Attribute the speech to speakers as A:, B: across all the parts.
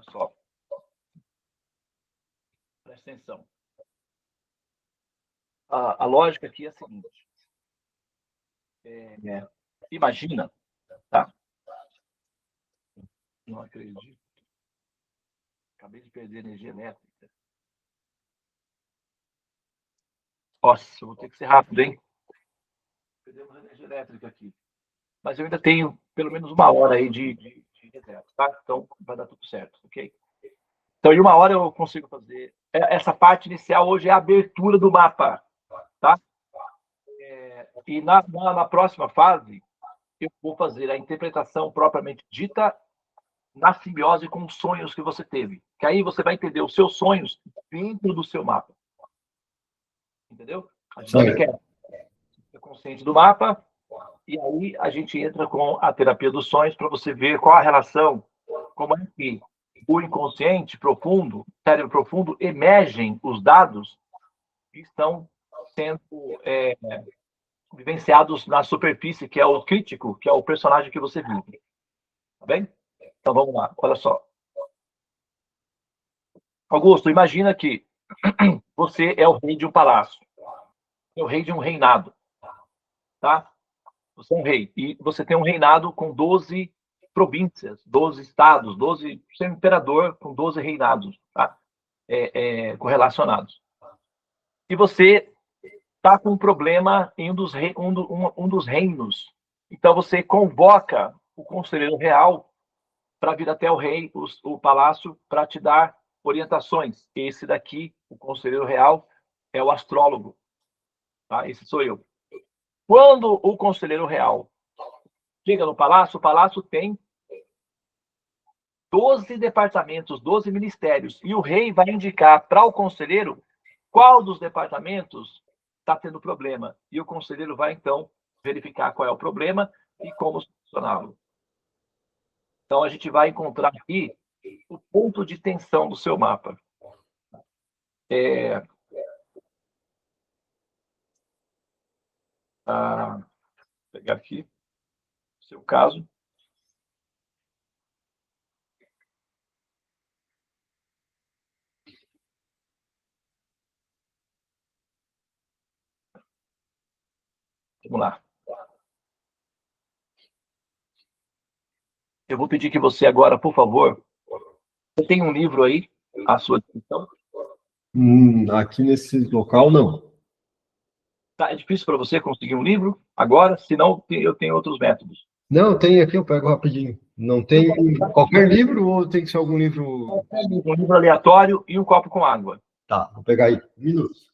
A: Olha só, presta atenção. A lógica aqui é a seguinte. Imagina, tá? Não acredito. Acabei de perder energia elétrica. Nossa, vou ter que ser rápido, hein? Perdemos energia elétrica aqui. Mas eu ainda tenho pelo menos uma hora aí de reserva, tá? Então vai dar tudo certo, ok? Então, em uma hora eu consigo fazer. Essa parte inicial hoje é a abertura do mapa, tá? E na próxima fase, eu vou fazer a interpretação propriamente dita na simbiose com os sonhos que você teve. Que aí você vai entender os seus sonhos dentro do seu mapa. Entendeu? A dinâmica é ser consciente do mapa, e aí a gente entra com a terapia dos sonhos para você ver qual a relação, como é que o inconsciente profundo, cérebro profundo, emergem os dados que estão sendo vivenciados na superfície, que é o crítico, que é o personagem que você vive. Tá bem? Então vamos lá, olha só. Augusto, imagina que você é o rei de um palácio, é o rei de um reinado, tá? Você é um rei, e você tem um reinado com 12 províncias, 12 estados, 12, você é um imperador com 12 reinados, tá? Correlacionados. E você está com um problema em um dos reinos. Então você convoca o conselheiro real para vir até o rei, o palácio, para te dar orientações. Esse daqui, o conselheiro real, é o astrólogo. Tá? Esse sou eu. Quando o conselheiro real chega no palácio, o palácio tem 12 departamentos, 12 ministérios, e o rei vai indicar para o conselheiro qual dos departamentos está tendo problema. E o conselheiro vai, então, verificar qual é o problema e como solucioná-lo. Então, a gente vai encontrar aqui o ponto de tensão do seu mapa. Vou pegar aqui o seu caso. Vamos lá. Eu vou pedir que você agora, por favor, você tem um livro aí à sua disposição?
B: Aqui nesse local, não.
A: Tá, é difícil para você conseguir um livro agora? Se não, eu tenho outros métodos.
B: Não, tem aqui, eu pego rapidinho. Não tem qualquer livro ou tem que ser algum livro?
A: Um livro aleatório e um copo com água.
B: Tá, vou pegar aí. Minutos.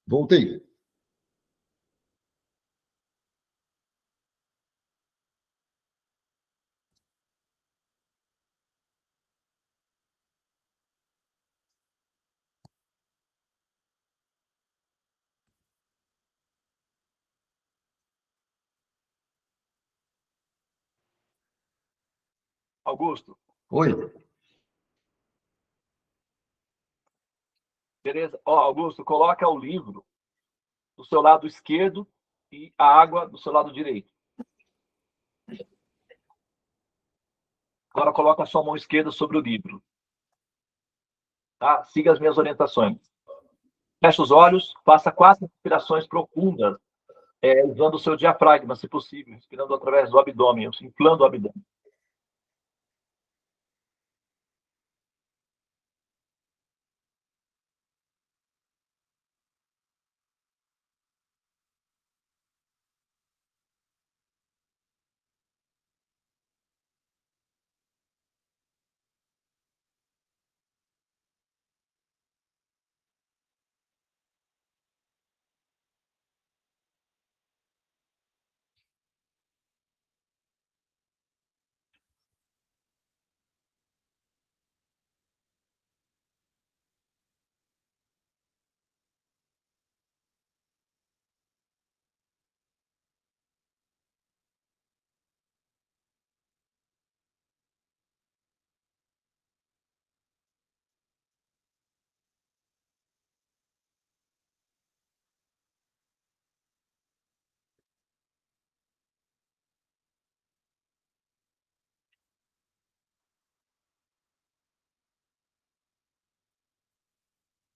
B: Voltei.
A: Augusto,
B: Oi.
A: beleza? Ó, Augusto, coloca o livro do seu lado esquerdo e a água do seu lado direito. Agora coloca a sua mão esquerda sobre o livro. Tá? Siga as minhas orientações. Feche os olhos, faça 4 respirações profundas, usando o seu diafragma, se possível, respirando através do abdômen, inflando o abdômen.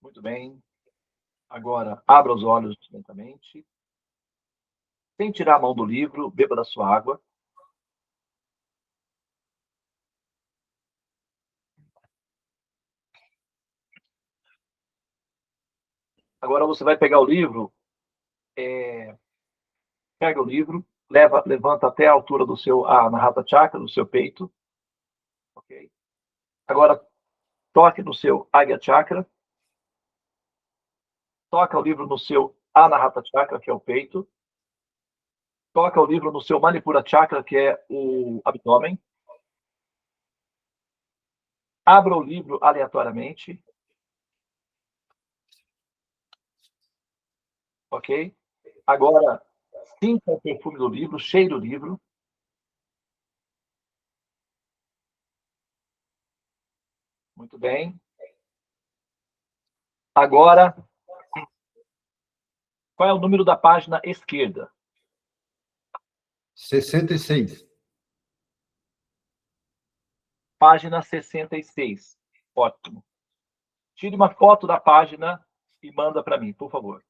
A: Muito bem. Agora, abra os olhos lentamente. Sem tirar a mão do livro, beba da sua água. Agora você vai pegar o livro, pega o livro, levanta até a altura do seu Anahata Chakra, do seu peito. Ok? Agora, toque no seu Agya Chakra. Toca o livro no seu Anahata Chakra, que é o peito. Toca o livro no seu Manipura Chakra, que é o abdômen. Abra o livro aleatoriamente. Ok? Agora, sinta o perfume do livro, cheire o livro. Muito bem. Agora, qual é o número da página esquerda?
B: 66.
A: Página 66. Ótimo. Tire uma foto da página e manda para mim, por favor.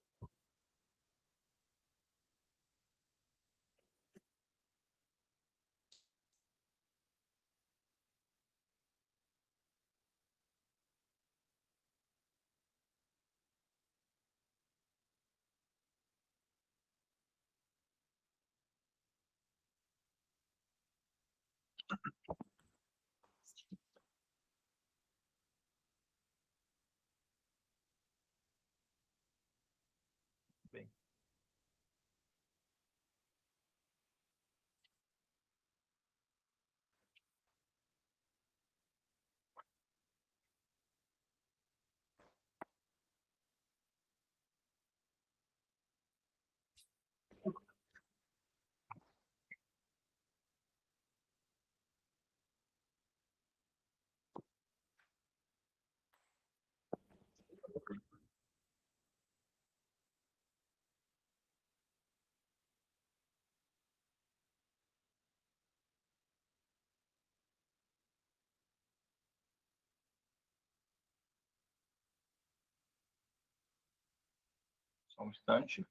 A: Bem. Só um instante.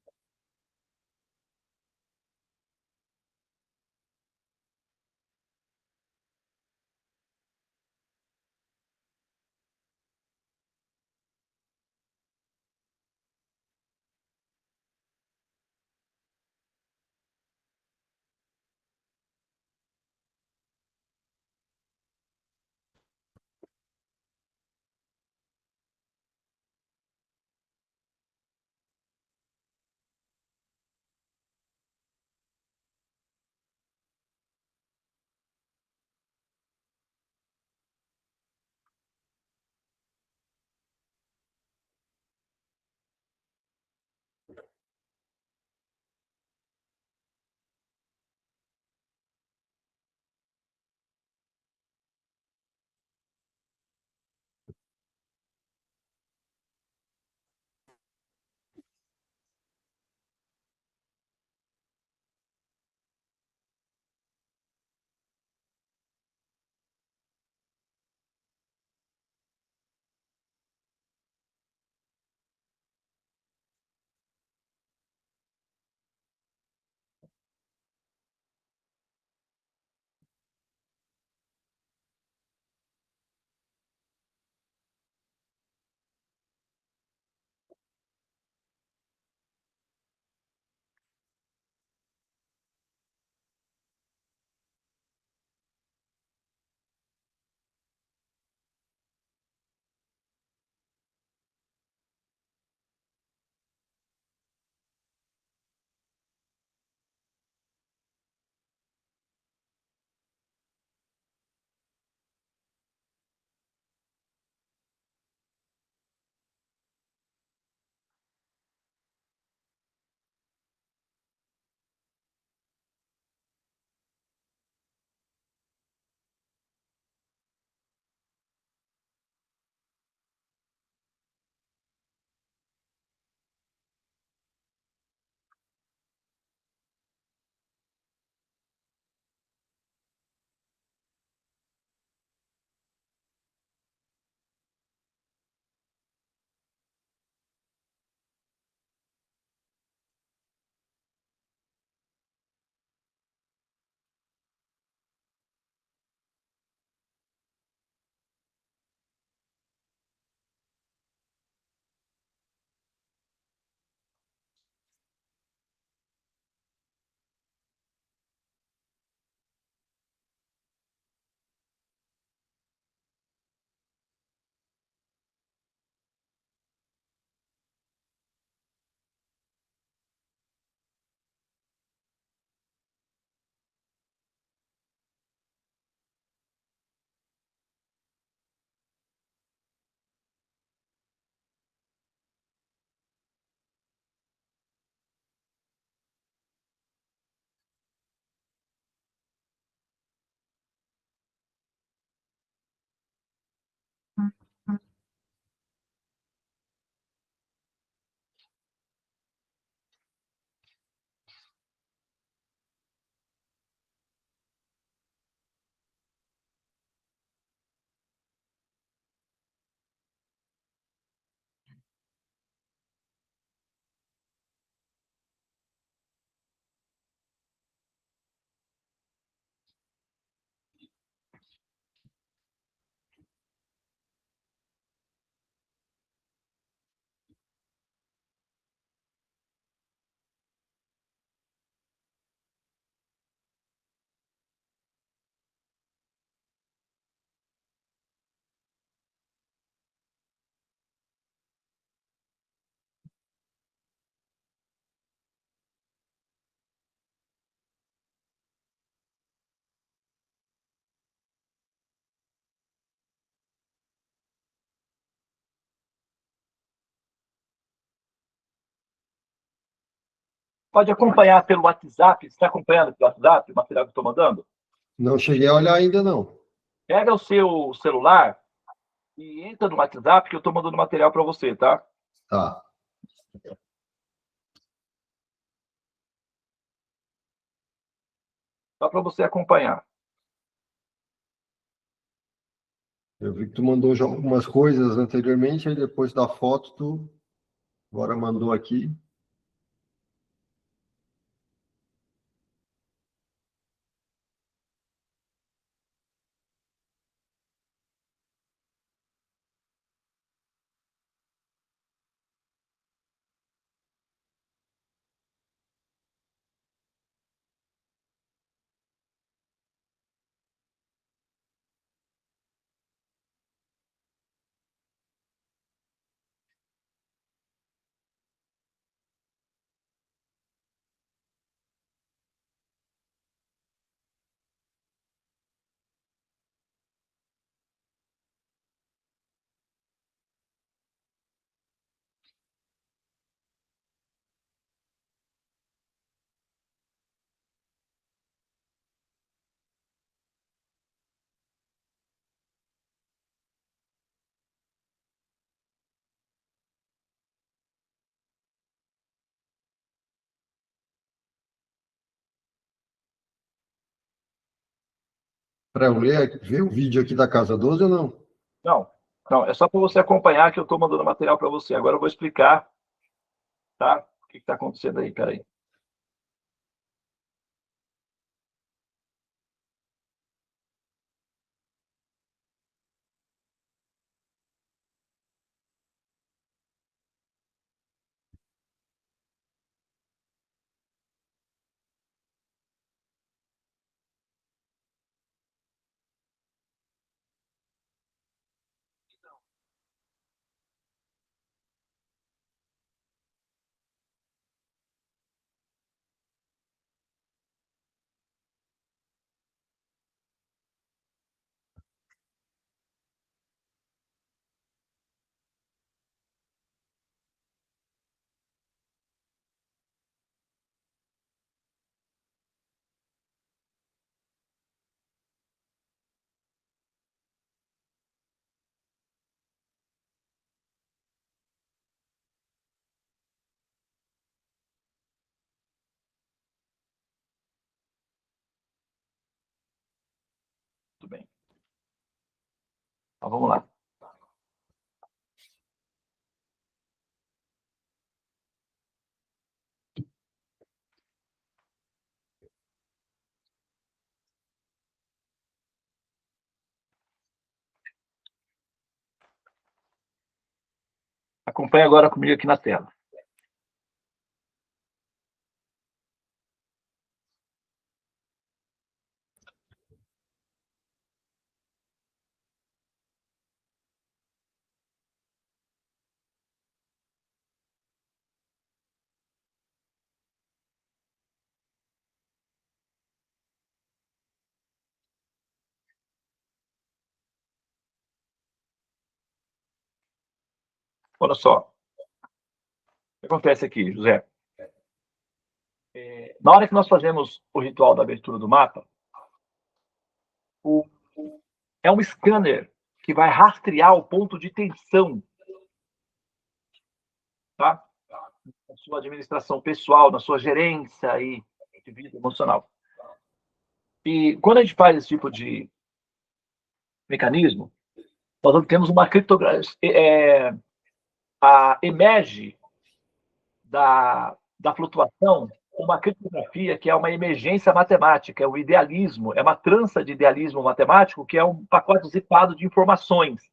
A: pode acompanhar pelo WhatsApp. Você está acompanhando pelo WhatsApp o material que eu estou mandando?
B: Não cheguei a olhar ainda, não.
A: Pega o seu celular e entra no WhatsApp que eu estou mandando material para você, tá?
B: Tá.
A: Só para você acompanhar.
B: Eu vi que tu mandou já algumas coisas anteriormente, aí depois da foto tu agora mandou aqui. Para eu ler, ver o vídeo aqui da Casa 12 ou não?
A: Não, não, é só para você acompanhar que eu estou mandando material para você. Agora eu vou explicar, tá? O que está acontecendo aí, peraí. Muito bem. Então, vamos lá. Acompanhe agora comigo aqui na tela. Olha só. O que acontece aqui, José? Na hora que nós fazemos o ritual da abertura do mapa, é um scanner que vai rastrear o ponto de tensão, tá? Na sua administração pessoal, na sua gerência aí de vida emocional. E quando a gente faz esse tipo de mecanismo, nós temos uma criptografia, emerge da flutuação uma criptografia que é uma emergência matemática, é o idealismo, é uma trança de idealismo matemático que é um pacote zipado de informações.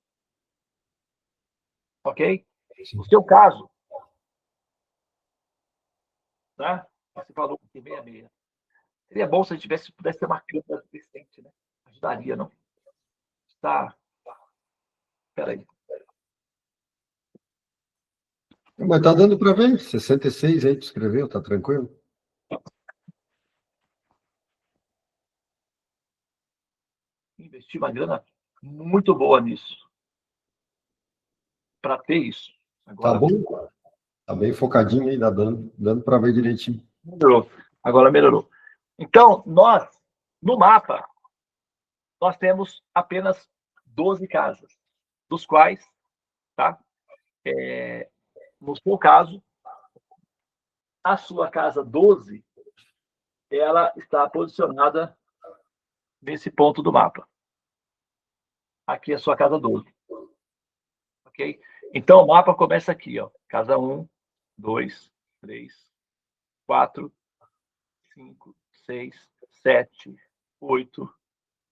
A: Ok? No seu caso, né? Você falou que tem 66. Seria bom se a gente pudesse ter uma câmera decente, né? Ajudaria, não? Tá. Peraí.
B: Mas tá dando para ver. 66 aí tu escreveu, tá tranquilo?
A: Investir uma grana muito boa nisso. Para ter isso.
B: Tá
A: Agora,
B: bom? Tá bem focadinho aí, dando para ver direitinho.
A: Melhorou. Agora melhorou. Então, no mapa, nós temos apenas 12 casas, dos quais, tá? No seu caso, a sua casa 12, ela está posicionada nesse ponto do mapa. Aqui é a sua casa 12. Ok? Então, o mapa começa aqui, ó. Casa 1, 2, 3, 4, 5, 6, 7, 8,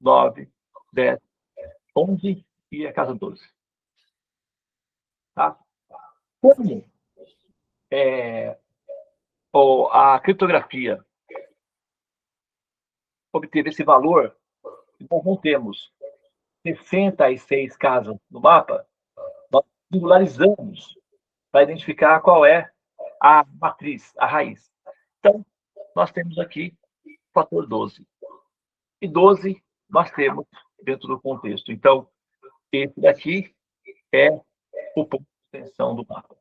A: 9, 10, 11 e a casa 12. Tá? Como a criptografia obteve esse valor, nós não temos 66 casas no mapa, nós singularizamos para identificar qual é a matriz, a raiz. Então, nós temos aqui o fator 12. E 12 nós temos dentro do contexto. Então, esse daqui é o ponto de extensão do mapa.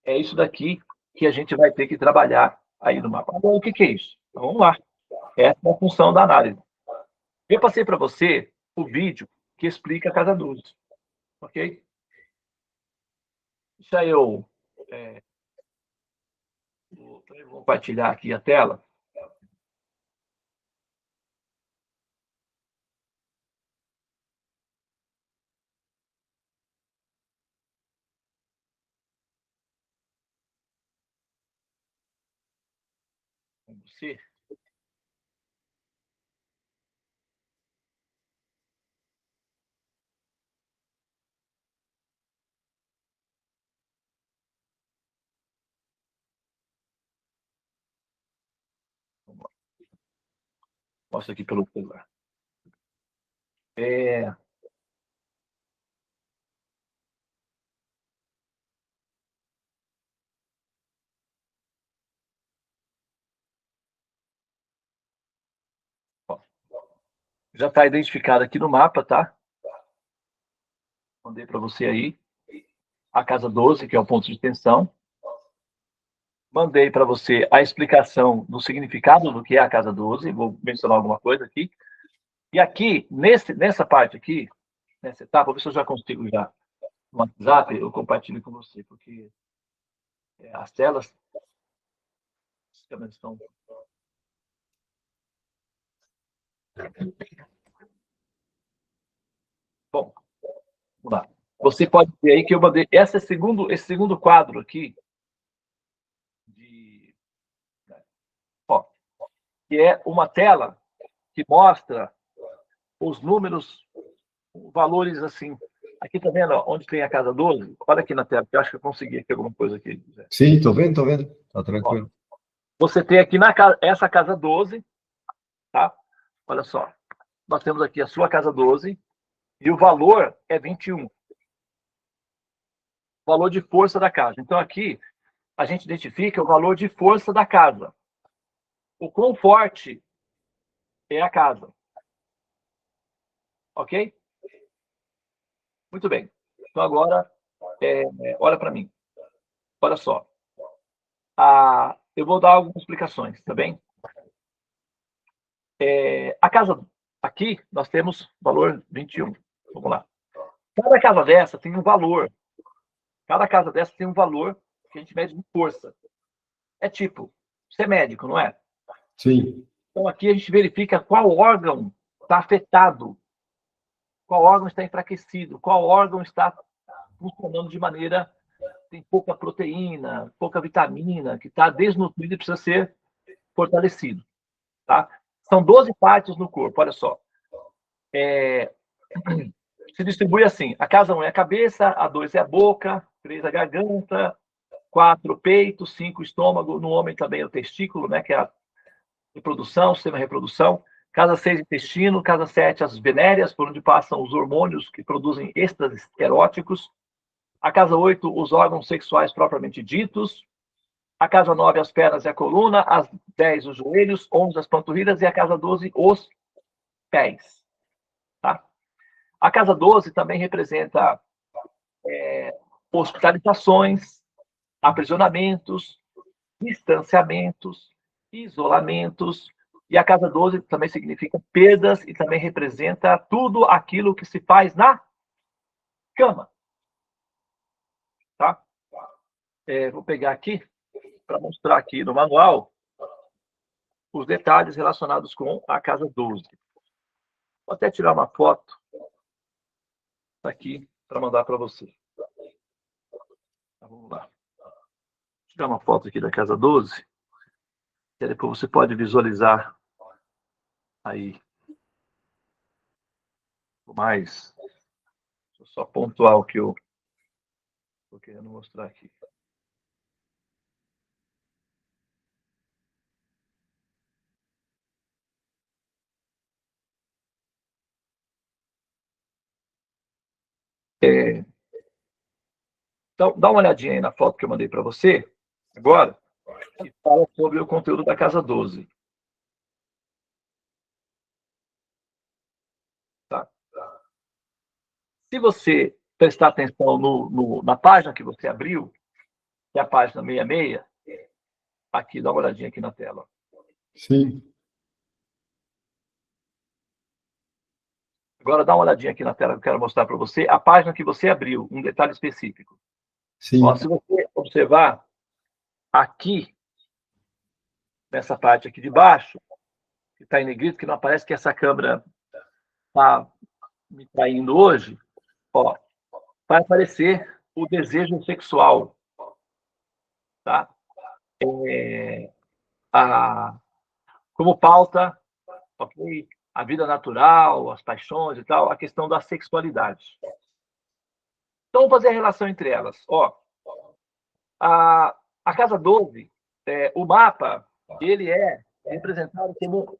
A: É isso daqui que a gente vai ter que trabalhar aí no mapa. Agora, o que é isso? Então, vamos lá. Essa é a função da análise. Eu passei para você o vídeo que explica a casa 12. Ok? Deixa eu vou compartilhar aqui a tela. Com você. Mostra aqui pelo celular. Ó, já está identificado aqui no mapa, tá? Mandei para você aí. A casa 12, que é o ponto de tensão. Mandei para você a explicação do significado do que é a casa 12. Vou mencionar alguma coisa aqui. E aqui, nessa parte aqui, nessa etapa, vou ver se eu já consigo já no WhatsApp, eu compartilho com você, porque as telas estão... Bom, vamos lá. Você pode ver aí que eu mandei esse segundo quadro aqui, que é uma tela que mostra os números, valores assim. Aqui tá vendo onde tem a casa 12? Olha aqui na tela, que eu acho que eu consegui aqui alguma coisa aqui.
B: Sim, tô vendo. Tá tranquilo.
A: Ó, você tem aqui essa casa 12, tá? Olha só. Nós temos aqui a sua casa 12 e o valor é 21. Valor de força da casa. Então, aqui, a gente identifica o valor de força da casa. O quão forte é a casa. Ok? Muito bem. Então, agora, olha para mim. Olha só. Eu vou dar algumas explicações, tá bem? A casa, aqui, nós temos valor 21. Vamos lá. Cada casa dessa tem um valor. Cada casa dessa tem um valor que a gente mede de força. É tipo, você é médico, não é?
B: Sim.
A: Então, aqui a gente verifica qual órgão está afetado, qual órgão está enfraquecido, qual órgão está funcionando de maneira... tem pouca proteína, pouca vitamina, que está desnutrido e precisa ser fortalecido. Tá? São 12 partes no corpo, olha só. Se distribui assim: a casa 1 é a cabeça, a 2 é a boca, 3 a garganta, 4 o peito, 5 o estômago, no homem também é o testículo, né, que é a reprodução, sistema de reprodução. Casa 6, intestino. Casa 7, as venéreas, por onde passam os hormônios que produzem êxtases eróticos. A casa 8, os órgãos sexuais propriamente ditos. A casa 9, as pernas e a coluna. As 10, os joelhos. 11, as panturrilhas. E a casa 12, os pés. Tá? A casa 12 também representa hospitalizações, aprisionamentos, distanciamentos, isolamentos, e a casa 12 também significa perdas e também representa tudo aquilo que se faz na cama. Tá? Vou pegar aqui para mostrar aqui no manual os detalhes relacionados com a casa 12. Vou até tirar uma foto aqui para mandar para você. Tá, vamos lá. Vou tirar uma foto aqui da casa 12, e depois você pode visualizar aí mais. Deixa eu só pontuar o que eu estou querendo mostrar aqui. Então, dá uma olhadinha aí na foto que eu mandei para você agora, que fala sobre o conteúdo da casa 12. Tá? Se você prestar atenção na página que você abriu, que é a página 66, aqui, dá uma olhadinha aqui na tela.
B: Sim.
A: Agora dá uma olhadinha aqui na tela que eu quero mostrar para você a página que você abriu, um detalhe específico.
B: Sim.
A: Ó, se você observar aqui, nessa parte aqui de baixo, que está em negrito, que não aparece que essa câmera está me traindo hoje, ó, vai aparecer o desejo sexual, tá? Como pauta, ok? A vida natural, as paixões e tal, a questão da sexualidade. Então, vamos fazer a relação entre elas. Ó, a casa 12, o mapa, ele é representado como...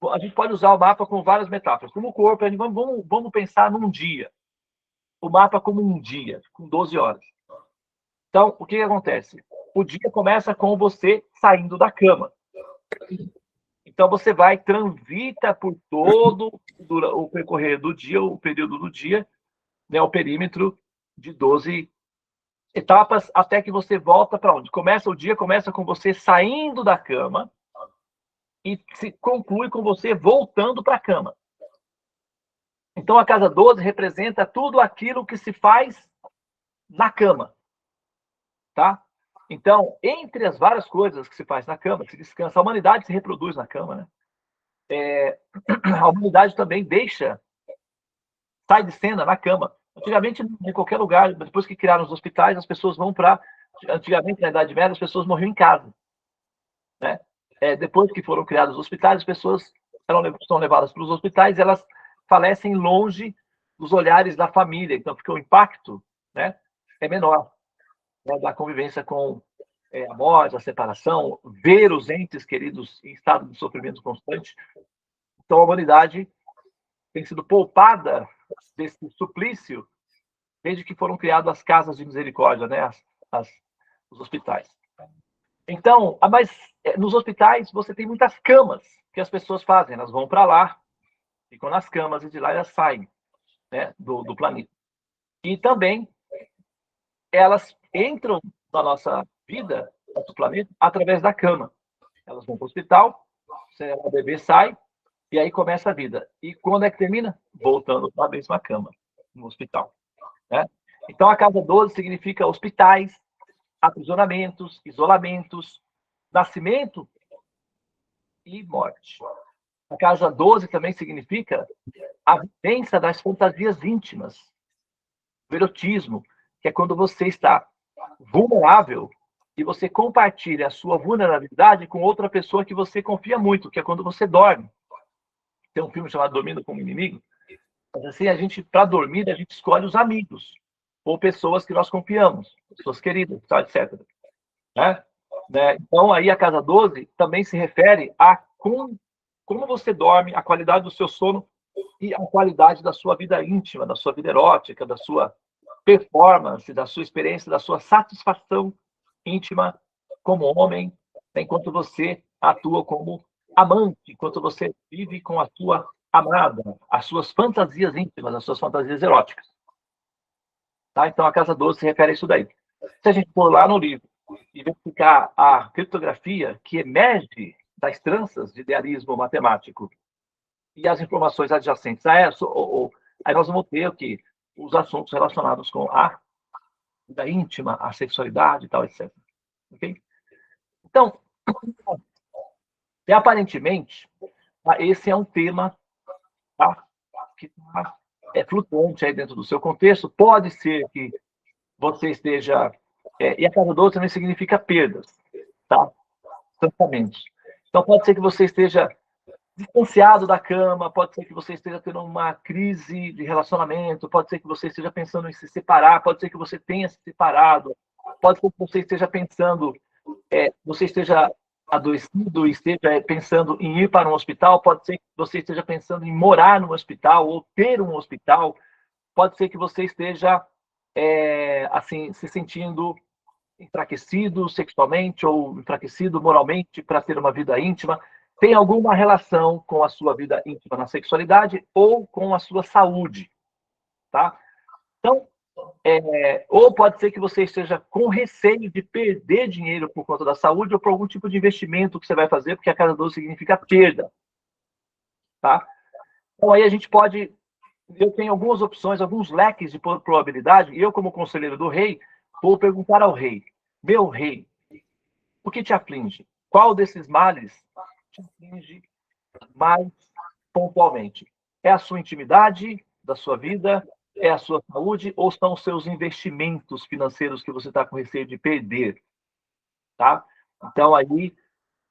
A: A gente pode usar o mapa com várias metáforas. Como o corpo, vamos pensar num dia. O mapa como um dia, com 12 horas. Então, o que acontece? O dia começa com você saindo da cama. Então, você transita por todo o percorrer do dia, o período do dia, né, o perímetro de 12 etapas, até que você volta para onde? O dia começa com você saindo da cama e se conclui com você voltando para a cama. Então, a casa 12 representa tudo aquilo que se faz na cama. Tá? Então, entre as várias coisas que se faz na cama, se descansa, a humanidade se reproduz na cama, né? A humanidade também sai de cena na cama. Antigamente, em qualquer lugar, depois que criaram os hospitais, as pessoas vão para... Antigamente, na Idade Média, as pessoas morriam em casa. Né? Depois que foram criados os hospitais, as pessoas são levadas para os hospitais e elas falecem longe dos olhares da família. Então, porque o impacto, né, é menor, né, da convivência com a morte, a separação, ver os entes queridos em estado de sofrimento constante. Então, a humanidade tem sido poupada desse suplício desde que foram criadas as casas de misericórdia, né? Os hospitais. Então, mas nos hospitais você tem muitas camas que as pessoas fazem. Elas vão para lá, ficam nas camas e de lá elas saem, né, do planeta. E também elas entram na nossa vida, nosso planeta, através da cama. Elas vão para o hospital, o bebê sai, e aí começa a vida. E quando é que termina? Voltando para a mesma cama, no hospital. Né? Então, a casa 12 significa hospitais, aprisionamentos, isolamentos, nascimento e morte. A casa 12 também significa a vivência das fantasias íntimas, o erotismo, que é quando você está vulnerável e você compartilha a sua vulnerabilidade com outra pessoa que você confia muito, que é quando você dorme. Tem um filme chamado Dormindo com o Inimigo. Mas assim, para dormir, a gente escolhe os amigos ou pessoas que nós confiamos, pessoas queridas, etc. Né? Então, aí a casa 12 também se refere a como você dorme, a qualidade do seu sono e a qualidade da sua vida íntima, da sua vida erótica, da sua performance, da sua experiência, da sua satisfação íntima como homem, enquanto você atua como amante, enquanto você vive com a sua amada, as suas fantasias íntimas, as suas fantasias eróticas. Tá? Então, a casa 12 se refere a isso daí. Se a gente for lá no livro e verificar a criptografia que emerge das tranças de idealismo matemático e as informações adjacentes a essa, aí nós vamos ter que os assuntos relacionados com a vida íntima, a sexualidade e tal, etc. Okay? Então, aparentemente, esse é um tema, tá, que é flutuante aí dentro do seu contexto. Pode ser que você esteja... e a casa 12 também significa perdas, tá? Distanciamentos. Então, pode ser que você esteja distanciado da cama, pode ser que você esteja tendo uma crise de relacionamento, pode ser que você esteja pensando em se separar, pode ser que você tenha se separado, pode ser que você esteja pensando, você esteja adoecido e esteja pensando em ir para um hospital, pode ser que você esteja pensando em morar no hospital ou ter um hospital, pode ser que você esteja, assim, se sentindo enfraquecido sexualmente ou enfraquecido moralmente para ter uma vida íntima. Tem alguma relação com a sua vida íntima na sexualidade ou com a sua saúde, tá? Então, ou pode ser que você esteja com receio de perder dinheiro por conta da saúde ou por algum tipo de investimento que você vai fazer, porque a casa 12 significa perda, tá? Então, aí a gente pode... Eu tenho algumas opções, alguns leques de probabilidade, e eu, como conselheiro do rei, vou perguntar ao rei: meu rei, o que te aflige? Qual desses males te aflige mais pontualmente? É a sua intimidade da sua vida? É a sua saúde? Ou são os seus investimentos financeiros que você está com receio de perder? Tá? Então, aí,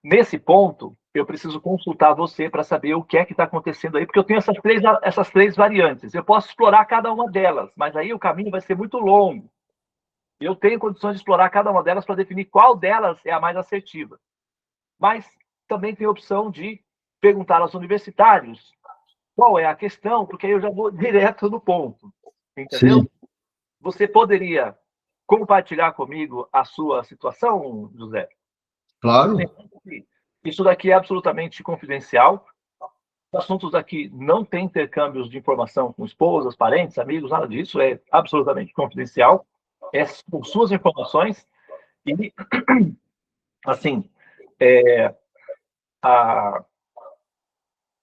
A: nesse ponto, eu preciso consultar você para saber o que é que está acontecendo aí, porque eu tenho essas três variantes. Eu posso explorar cada uma delas, mas aí o caminho vai ser muito longo. Eu tenho condições de explorar cada uma delas para definir qual delas é a mais assertiva. Mas também tem a opção de perguntar aos universitários qual é a questão, porque aí eu já vou direto no ponto. Entendeu?
B: Sim.
A: Você poderia compartilhar comigo a sua situação, José?
B: Claro.
A: Isso daqui é absolutamente confidencial. Os assuntos aqui não têm intercâmbios de informação com esposas, parentes, amigos, nada disso. É absolutamente confidencial. São suas informações. E, assim,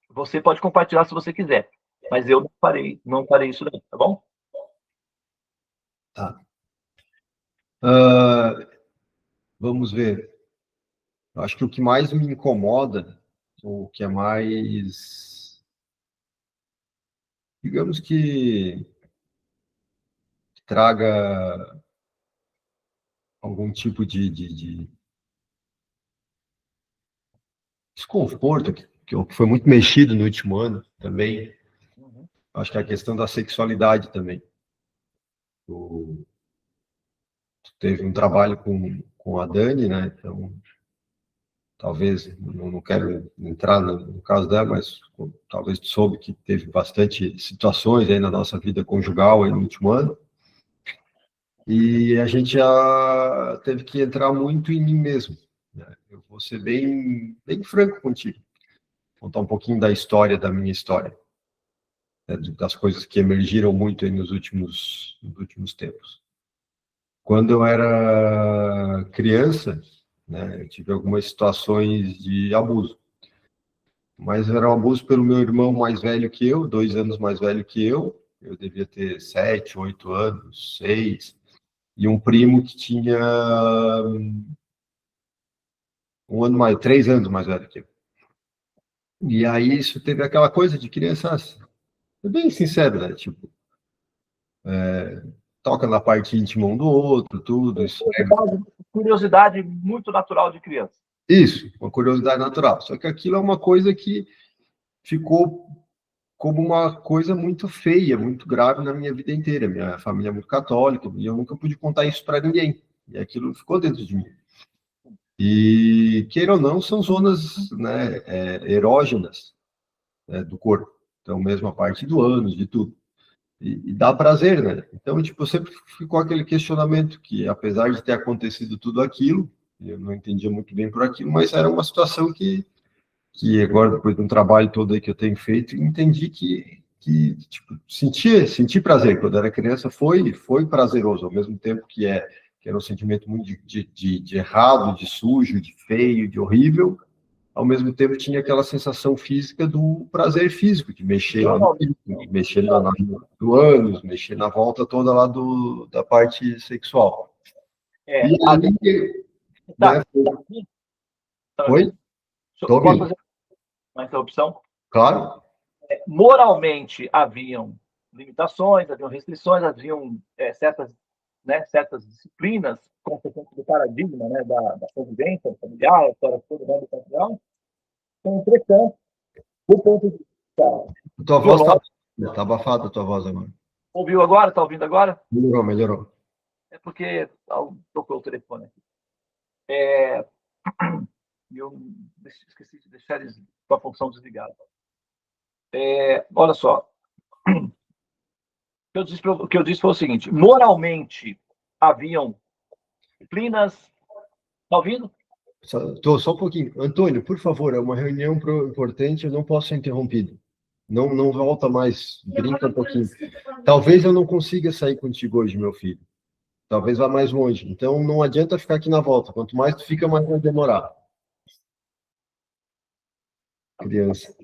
A: você pode compartilhar se você quiser, mas eu não farei isso daí, tá bom?
B: Tá. Vamos ver. Eu acho que o que mais me incomoda, o que é mais, digamos que traga algum tipo de desconforto, que foi muito mexido no último ano também. Acho que é a questão da sexualidade também. Teve um trabalho com a Dani, né? Então, talvez, não quero entrar no caso dela, mas talvez tu soube que teve bastante situações aí na nossa vida conjugal aí no último ano. E a gente já teve que entrar muito em mim mesmo, né? Eu vou ser bem franco contigo, contar um pouquinho da história, da minha história, né, das coisas que emergiram muito aí nos últimos tempos. Quando eu era criança, né, eu tive algumas situações de abuso, mas era um abuso pelo meu irmão mais velho que eu, 2 anos mais velho que eu devia ter 7, 8 anos, 6, e um primo que tinha 3 anos mais velho que eu. E aí isso teve aquela coisa de criança, bem sincero, né? Tipo, toca na parte íntima um do outro, tudo.
A: Curiosidade muito natural de criança.
B: Isso, uma curiosidade natural. Só que aquilo é uma coisa que ficou como uma coisa muito feia, muito grave na minha vida inteira. Minha família é muito católica e eu nunca pude contar isso para ninguém. E aquilo ficou dentro de mim. E, queira ou não, são zonas, né, erógenas, né, do corpo. Então, mesmo a parte do ânus, de tudo. E dá prazer, né? Então, tipo, sempre ficou aquele questionamento que, apesar de ter acontecido tudo aquilo, eu não entendia muito bem por aquilo, mas era uma situação que agora, depois de um trabalho todo aí que eu tenho feito, entendi que tipo, senti prazer. Quando era criança foi prazeroso, ao mesmo tempo que que era um sentimento muito de errado, de sujo, de feio, de horrível. Ao mesmo tempo tinha aquela sensação física do prazer físico, de mexer lá no pinto, de mexer do ânus, mexer na volta toda lá da parte sexual. E aí,
A: Tá.
B: né, Oi? Tô
A: Posso
B: ouvindo.
A: fazer uma interrupção?
B: Claro.
A: Moralmente haviam limitações, haviam restrições, haviam certas disciplinas consequentes do paradigma, né, da convivência familiar, a história toda, né, do patriarcal. Entretanto, do ponto de vista
B: Tua voz
A: biológico,
B: tá abafada, a tua voz agora.
A: ouviu agora? Está ouvindo agora?
B: Melhorou.
A: É porque tocou o telefone aqui. Eu esqueci de deixar eles com a função desligada. Olha só, o que eu disse foi o seguinte: moralmente haviam disciplinas. Está ouvindo?
B: Só um pouquinho. Antônio, por favor, é uma reunião importante, eu não posso ser interrompido. Não volta mais, brinca um pouquinho. Talvez eu não consiga sair contigo hoje, meu filho. Talvez vá mais longe. Então não adianta ficar aqui na volta. Quanto mais tu fica, mais vai demorar. Criança.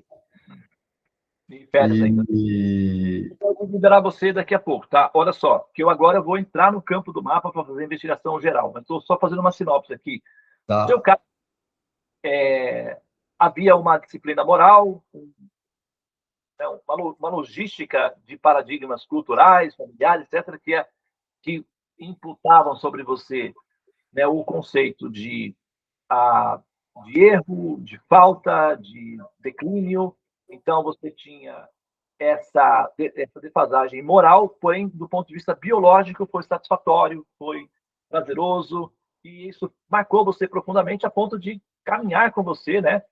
A: Férias ainda. Eu vou liberar você daqui a pouco, tá? Olha só, que eu agora vou entrar no campo do mapa para fazer a investigação geral, mas estou só fazendo uma sinopse aqui.
B: Tá.
A: No seu caso, havia uma disciplina moral, uma logística de paradigmas culturais, familiares, etc., que imputavam sobre você, né, o conceito de erro, de falta, de declínio. Então, você tinha essa defasagem moral, porém, do ponto de vista biológico, foi satisfatório, foi prazeroso, e isso marcou você profundamente a ponto de caminhar com você, né,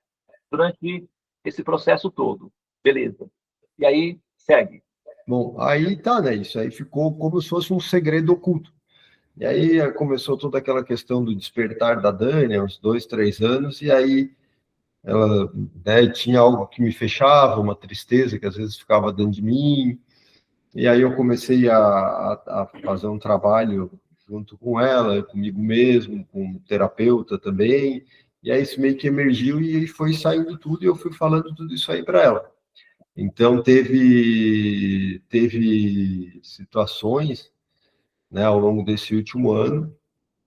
A: durante esse processo todo. Beleza. E aí, segue.
B: Bom, aí tá, né? Isso aí ficou como se fosse um segredo oculto. E aí começou toda aquela questão do despertar da Dani, há uns 2, 3 anos, e aí ela, né, tinha algo que me fechava, uma tristeza que às vezes ficava dentro de mim, e aí eu comecei a fazer um trabalho junto com ela, comigo mesmo, com um terapeuta também, e aí isso meio que emergiu e foi saindo tudo, e eu fui falando tudo isso aí para ela. Então teve situações, né, ao longo desse último ano,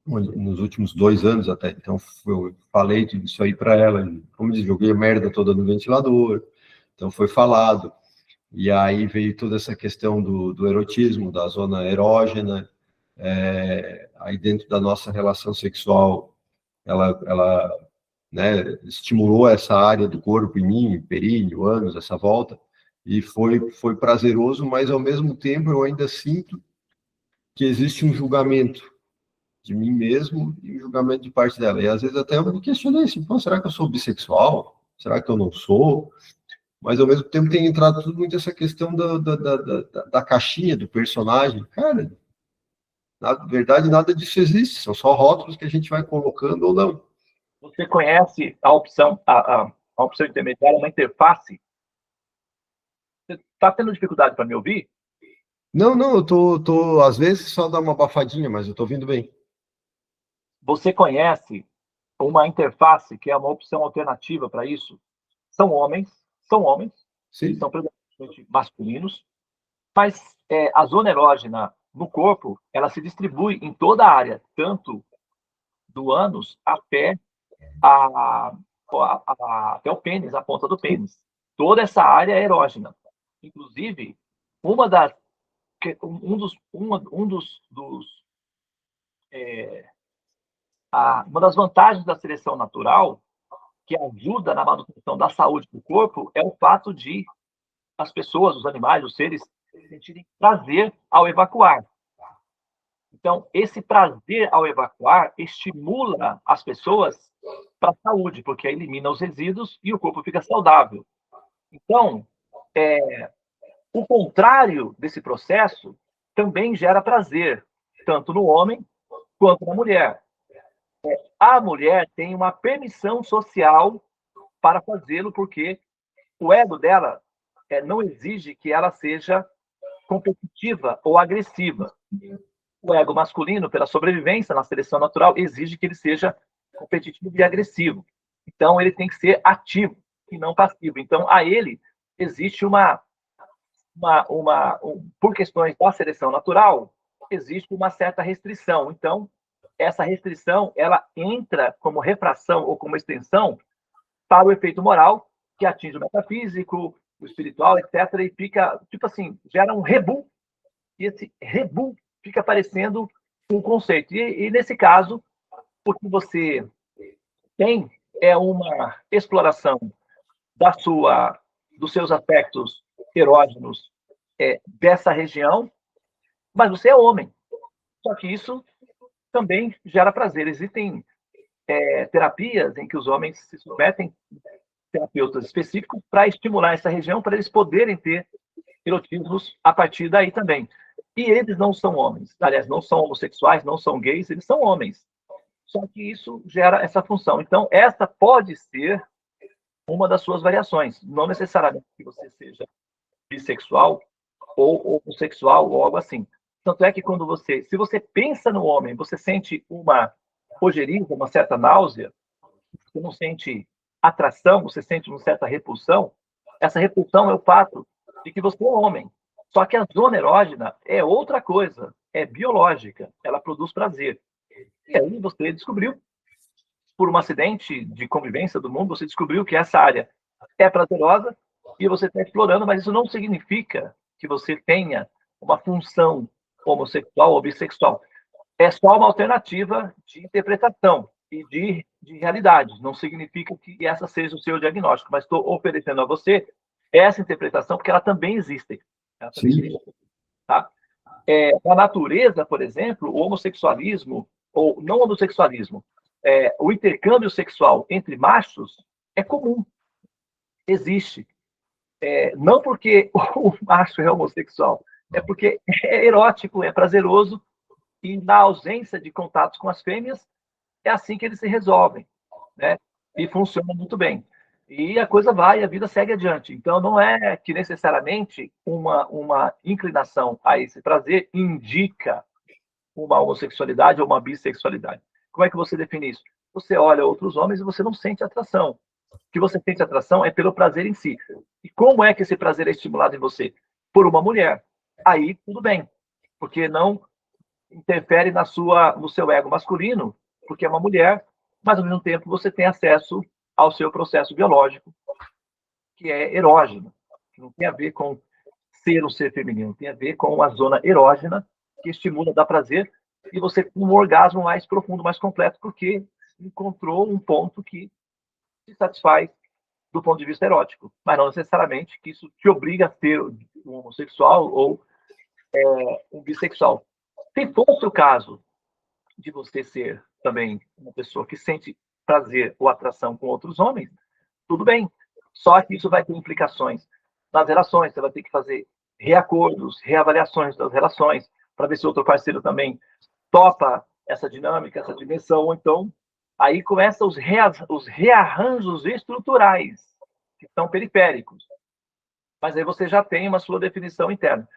B: nos últimos 2 anos até. Então, eu falei tudo isso aí para ela. Como diz, joguei a merda toda no ventilador. Então, foi falado. E aí veio toda essa questão do erotismo, da zona erógena. Aí, dentro da nossa relação sexual, ela né, estimulou essa área do corpo em mim, períneo, ânus, essa volta. E foi prazeroso, mas, ao mesmo tempo, eu ainda sinto que existe um julgamento de mim mesmo e o julgamento de parte dela. E às vezes até eu me questionei assim, pô, será que eu sou bissexual? Será que eu não sou? Mas ao mesmo tempo tem entrado tudo muito essa questão da caixinha, do personagem. Cara, na verdade nada disso existe, são só rótulos que a gente vai colocando ou não.
A: Você conhece a opção, a opção intermediária, uma interface? Você está tendo dificuldade para me ouvir?
B: Não, eu às vezes só dá uma abafadinha, mas eu tô ouvindo bem.
A: Você conhece uma interface que é uma opção alternativa para isso? São homens, eles
B: Sim.
A: são predominantemente masculinos, mas a zona erógena no corpo, ela se distribui em toda a área, tanto do ânus até até o pênis, a ponta do pênis. Toda essa área é erógena. Inclusive, uma das uma das vantagens da seleção natural, que ajuda na manutenção da saúde do corpo, é o fato de as pessoas, os animais, os seres, sentirem prazer ao evacuar. Então, esse prazer ao evacuar estimula as pessoas para a saúde, porque elimina os resíduos e o corpo fica saudável. Então, o contrário desse processo também gera prazer, tanto no homem quanto na mulher. A mulher tem uma permissão social para fazê-lo, porque o ego dela não exige que ela seja competitiva ou agressiva. O ego masculino, pela sobrevivência na seleção natural, exige que ele seja competitivo e agressivo. Então, ele tem que ser ativo e não passivo. Então, a ele existe por questões da seleção natural, existe uma certa restrição. Então, essa restrição, ela entra como refração ou como extensão para o efeito moral, que atinge o metafísico, o espiritual, etc., e fica, tipo assim, gera um rebu, e esse rebu fica parecendo um conceito. E nesse caso, o que você tem é uma exploração dos seus aspectos erógenos dessa região, mas você é homem. Só que isso também gera prazer. Existem terapias em que os homens se submetem, terapeutas específicos, para estimular essa região, para eles poderem ter erotismos a partir daí também. E eles não são homens. Aliás, não são homossexuais, não são gays, eles são homens. Só que isso gera essa função. Então, essa pode ser uma das suas variações. Não necessariamente que você seja bissexual ou homossexual ou algo assim. Tanto é que se você pensa no homem, você sente uma ojeriza, uma certa náusea, você não sente atração, você sente uma certa repulsão. Essa repulsão é o fato de que você é homem. Só que a zona erógena é outra coisa, é biológica, ela produz prazer. E aí você descobriu, por um acidente de convivência do mundo, você descobriu que essa área é prazerosa e você está explorando, mas isso não significa que você tenha uma função homossexual ou bissexual. É só uma alternativa de interpretação e de realidade. Não significa que essa seja o seu diagnóstico, mas estou oferecendo a você essa interpretação porque ela também existe. Ela também existe, tá? Na natureza, por exemplo, o homossexualismo, ou não homossexualismo, o intercâmbio sexual entre machos é comum, existe. Não porque o macho é homossexual, é porque é erótico, é prazeroso, e na ausência de contatos com as fêmeas, é assim que eles se resolvem, né? E funciona muito bem. E a coisa vai, a vida segue adiante. Então, não é que necessariamente uma inclinação a esse prazer indica uma homossexualidade ou uma bissexualidade. Como é que você define isso? Você olha outros homens e você não sente atração. O que você sente atração é pelo prazer em si. E como é que esse prazer é estimulado em você? Por uma mulher. Aí, tudo bem. Porque não interfere no seu ego masculino, porque é uma mulher, mas ao mesmo tempo você tem acesso ao seu processo biológico, que é erógeno, que não tem a ver com ser um ser feminino, tem a ver com a zona erógena, que estimula, dá prazer, e você tem um orgasmo mais profundo, mais completo, porque encontrou um ponto que se satisfaz do ponto de vista erótico, mas não necessariamente que isso te obriga a ser um homossexual ou um bissexual. Se fosse o caso de você ser também uma pessoa que sente prazer ou atração com outros homens, tudo bem. Só que isso vai ter implicações nas relações. Você vai ter que fazer reacordos, reavaliações das relações, para ver se o outro parceiro também topa essa dinâmica, essa dimensão. Então, aí começam os rearranjos estruturais, que são periféricos. Mas aí você já tem uma sua definição interna.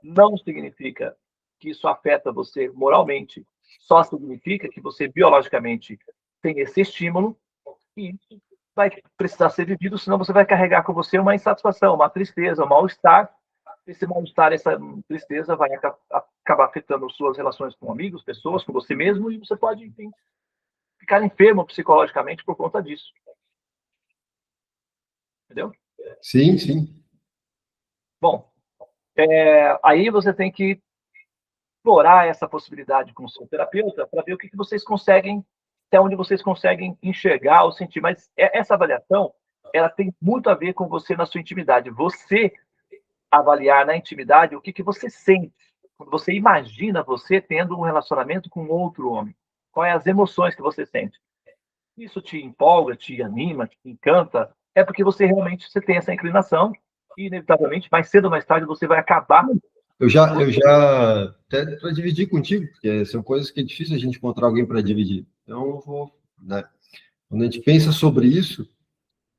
A: Não significa que isso afeta você moralmente, só significa que você biologicamente tem esse estímulo e isso vai precisar ser vivido, senão você vai carregar com você uma insatisfação, uma tristeza, um mal-estar. Esse mal-estar, essa tristeza vai acabar afetando suas relações com amigos, pessoas, com você mesmo, e você pode, enfim, ficar enfermo psicologicamente por conta disso. Entendeu?
B: Sim, sim.
A: Bom, aí você tem que explorar essa possibilidade com o seu terapeuta para ver o que vocês conseguem, até onde vocês conseguem enxergar ou sentir. Mas essa avaliação, ela tem muito a ver com você na sua intimidade. Você avaliar na intimidade o que você sente, quando você imagina você tendo um relacionamento com outro homem. Quais as emoções que você sente? Isso te empolga, te anima, te encanta? É porque você tem essa inclinação e, inevitavelmente, mais cedo ou mais tarde, você vai acabar.
B: Eu já até para dividir contigo, porque são coisas que é difícil a gente encontrar alguém para dividir. Então, eu vou, né? Quando a gente pensa sobre isso,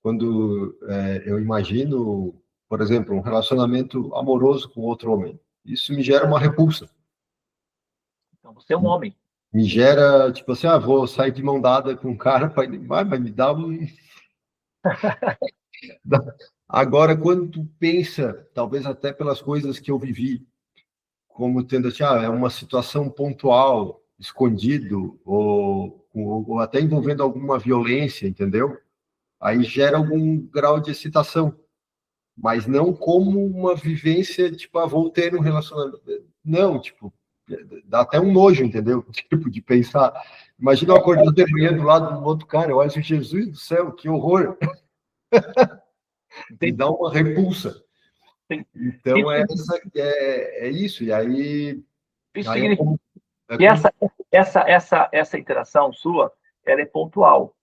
B: quando eu imagino, por exemplo, um relacionamento amoroso com outro homem, isso me gera uma repulsa.
A: Então, você é um homem.
B: Me gera, tipo assim, vou sair de mão dada com um cara, vai me dar um... Agora, quando tu pensa, talvez até pelas coisas que eu vivi, como tendo assim, é uma situação pontual, escondido, ou até envolvendo alguma violência, entendeu? Aí gera algum grau de excitação, mas não como uma vivência, tipo, vou ter um relacionamento. Não, tipo, dá até um nojo, entendeu? Tipo, de pensar. Imagina eu acordar de manhã do lado do outro cara, eu acho, Jesus do céu, que horror! Me dá uma repulsa. Então, é isso. E aí...
A: Isso
B: aí
A: significa que essa interação sua, ela é pontual.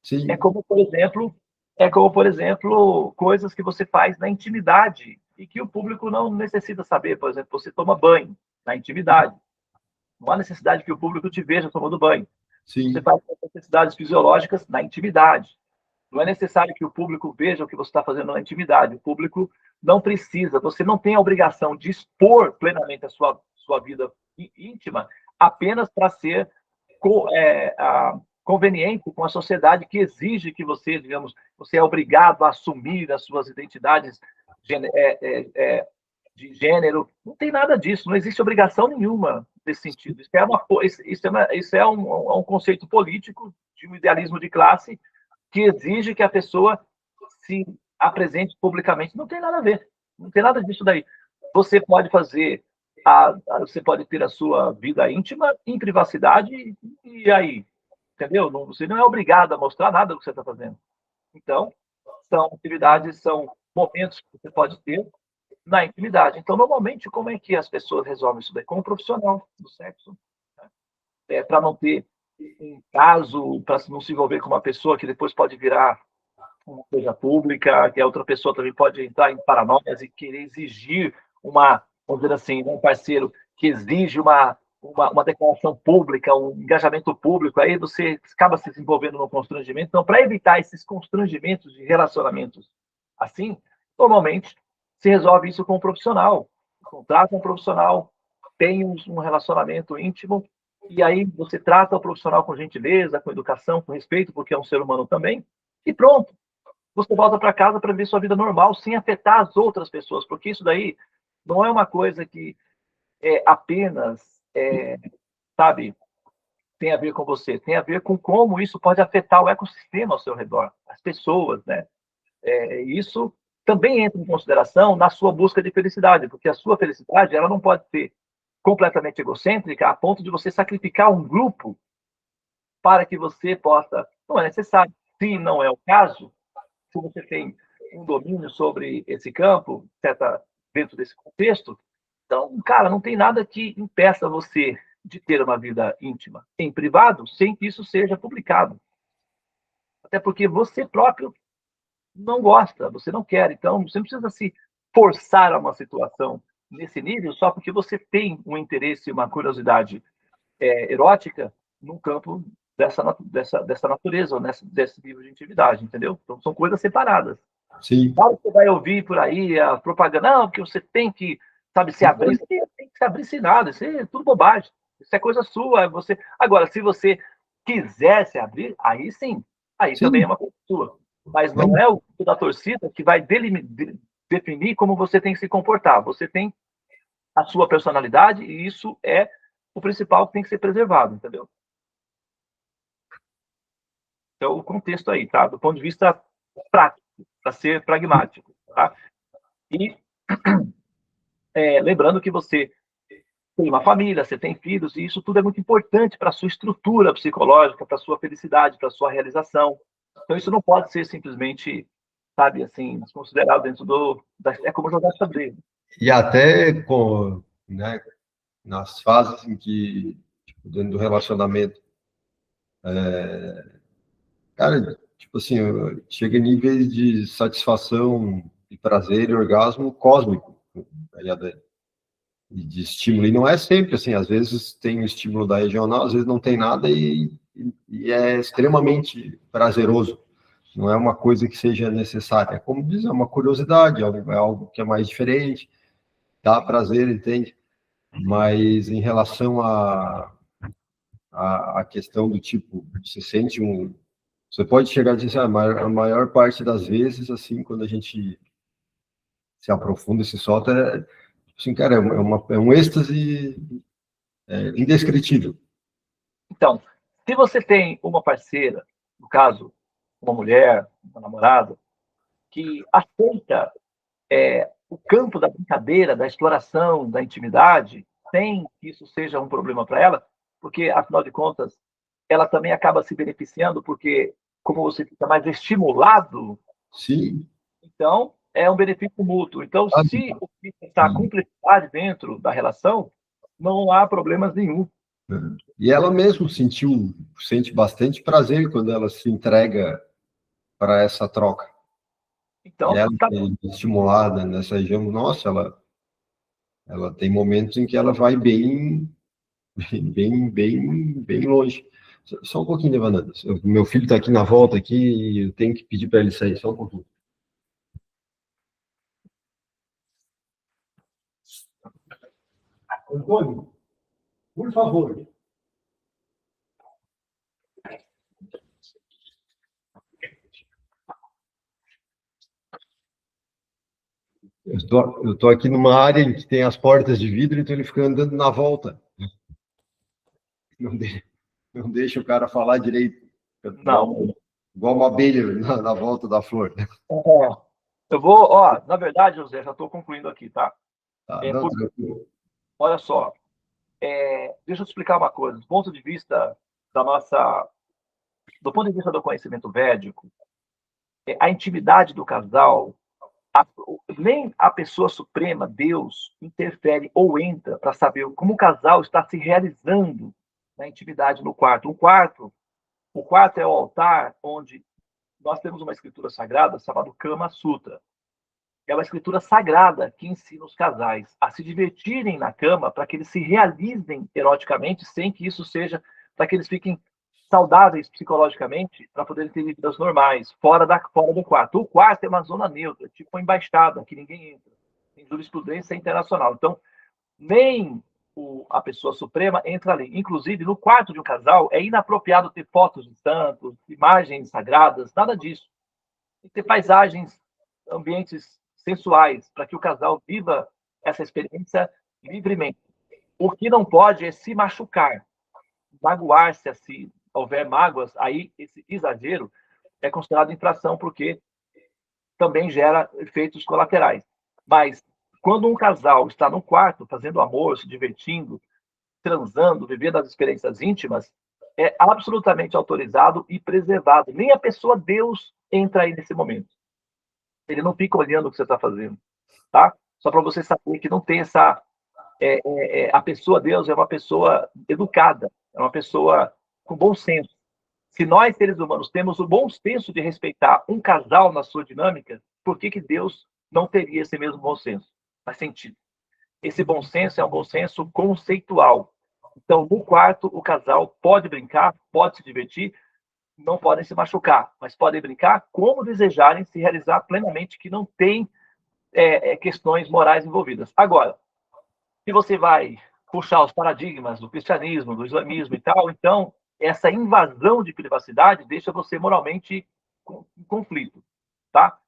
B: Sim.
A: É como, por exemplo, coisas que você faz na intimidade e que o público não necessita saber. Por exemplo, você toma banho na intimidade. Não há necessidade que o público te veja tomando banho.
B: Sim.
A: Você faz necessidades fisiológicas na intimidade. Não é necessário que o público veja o que você está fazendo na intimidade. O público não precisa. Você não tem a obrigação de expor plenamente a sua vida íntima apenas para ser conveniente com a sociedade que exige que você, digamos, você é obrigado a assumir as suas identidades de gênero. Não tem nada disso. Não existe obrigação nenhuma nesse sentido. Isso é um conceito político de um idealismo de classe que exige que a pessoa se apresente publicamente. Não tem nada a ver. Não tem nada disso daí. Você pode você pode ter a sua vida íntima em privacidade e aí, entendeu? Você não é obrigado a mostrar nada do que você está fazendo. Então, são atividades, são momentos que você pode ter na intimidade. Então, normalmente, como é que as pessoas resolvem isso daí? Como profissional do sexo, né? Para não ter um caso, para não se envolver com uma pessoa que depois pode virar uma coisa pública, que a outra pessoa também pode entrar em paranoias e querer exigir vamos dizer assim, um parceiro que exige uma declaração pública, um engajamento público, aí você acaba se desenvolvendo no constrangimento. Então, para evitar esses constrangimentos de relacionamentos assim, normalmente se resolve isso com um profissional. Contrata um profissional, tem um relacionamento íntimo, e aí você trata o profissional com gentileza, com educação, com respeito, porque é um ser humano também, e pronto. Você volta para casa para viver sua vida normal, sem afetar as outras pessoas, porque isso daí não é uma coisa que apenas, sabe, tem a ver com você, tem a ver com como isso pode afetar o ecossistema ao seu redor, as pessoas, né? Isso também entra em consideração na sua busca de felicidade, porque a sua felicidade ela não pode ser completamente egocêntrica a ponto de você sacrificar um grupo para que você possa. Não é necessário. Se não é o caso, se você tem um domínio sobre esse campo, dentro desse contexto, então, cara, não tem nada que impeça você de ter uma vida íntima em privado sem que isso seja publicado. Até porque você próprio não gosta, você não quer. Então, você não precisa se forçar a uma situação nesse nível só porque você tem um interesse, uma curiosidade erótica num campo dessa natureza, ou desse nível de intimidade, entendeu? Então, são coisas separadas.
B: Sim.
A: Claro que você vai ouvir por aí a propaganda, não, que você tem que, sabe, se abrir. Você tem que se abrir sem nada, isso é tudo bobagem. Isso é coisa sua. Agora, se você quiser se abrir, aí sim, aí sim. Também é uma coisa sua. Mas não é o da torcida que vai definir como você tem que se comportar. Você tem a sua personalidade e isso é o principal que tem que ser preservado, entendeu? Então, o contexto aí, tá? Do ponto de vista prático, para ser pragmático, tá? E lembrando que você tem uma família, você tem filhos, e isso tudo é muito importante para a sua estrutura psicológica, para a sua felicidade, para a sua realização. Então, isso não pode ser simplesmente, sabe, assim, considerado dentro é como jogar xadrez.
B: E até né, nas fases em que, tipo, dentro do relacionamento, cara, tipo assim, chega em níveis de satisfação, de prazer e orgasmo cósmico, e de estímulo. E não é sempre assim, às vezes tem o estímulo da regional, às vezes não tem nada e é extremamente prazeroso. Não é uma coisa que seja necessária. É como dizer, é uma curiosidade, é algo que é mais diferente, dá prazer, entende? Mas em relação a questão do tipo, você sente um... Você pode chegar a dizer, a maior parte das vezes, assim, quando a gente se aprofunda, se solta, assim, cara, é um êxtase indescritível.
A: Então, se você tem uma parceira, no caso, uma mulher, uma namorada, que aceita o campo da brincadeira, da exploração, da intimidade, sem que isso seja um problema para ela, porque, afinal de contas, ela também acaba se beneficiando, porque, como você fica mais estimulado,
B: Sim,
A: então é um benefício mútuo. Então,
B: sabe?
A: se está a cumplicidade dentro da relação, não há problemas nenhum.
B: E ela mesmo sente bastante prazer quando ela se entrega para essa troca. E
A: Então,
B: ela
A: tá.
B: é estimulada nessa região, nossa, ela tem momentos em que ela vai bem longe. Só um pouquinho, Evananda. Meu filho está aqui na volta aqui e eu tenho que pedir para ele sair, só um pouquinho. Antônio, por favor. Eu tô aqui numa área em que tem as portas de vidro, então ele fica andando na volta. Não, não deixa o cara falar direito.
A: Não.
B: Igual uma abelha na volta da flor.
A: Eu vou, ó, na verdade, José, já estou concluindo aqui, tá?
B: Tá,
A: É,
B: não,
A: por,
B: tranquilo.
A: olha só, deixa eu te explicar uma coisa. Do ponto de vista da nossa, do ponto de vista do conhecimento védico, a intimidade do casal, nem a pessoa suprema, Deus, interfere ou entra para saber como o casal está se realizando na intimidade no quarto. O quarto é o altar onde nós temos uma escritura sagrada chamada Kama Sutra. É uma escritura sagrada que ensina os casais a se divertirem na cama para que eles se realizem eroticamente, sem que isso seja para que eles fiquem saudáveis psicologicamente, para poderem ter vidas normais, fora do quarto. O quarto é uma zona neutra, tipo uma embaixada, que ninguém entra. Tem jurisprudência internacional. Então, nem a pessoa suprema entra ali. Inclusive, no quarto de um casal, é inapropriado ter fotos de santos, imagens sagradas, nada disso. Tem que ter paisagens, ambientes sensuais, para que o casal viva essa experiência livremente. O que não pode é se machucar, magoar-se, se houver mágoas, aí esse exagero é considerado infração, porque também gera efeitos colaterais. Mas quando um casal está no quarto, fazendo amor, se divertindo, transando, vivendo as experiências íntimas, é absolutamente autorizado e preservado. Nem a pessoa Deus entra aí nesse momento. Ele não fica olhando o que você está fazendo, tá? Só para você saber que não tem essa... a pessoa Deus é uma pessoa educada, é uma pessoa com bom senso. Se nós, seres humanos, temos o bom senso de respeitar um casal na sua dinâmica, por que Deus não teria esse mesmo bom senso? Faz sentido. Esse bom senso é um bom senso conceitual. Então, no quarto, o casal pode brincar, pode se divertir, não podem se machucar, mas podem brincar como desejarem, se realizar plenamente, que não tem questões morais envolvidas. Agora, se você vai puxar os paradigmas do cristianismo, do islamismo e tal, então essa invasão de privacidade deixa você moralmente em conflito, tá?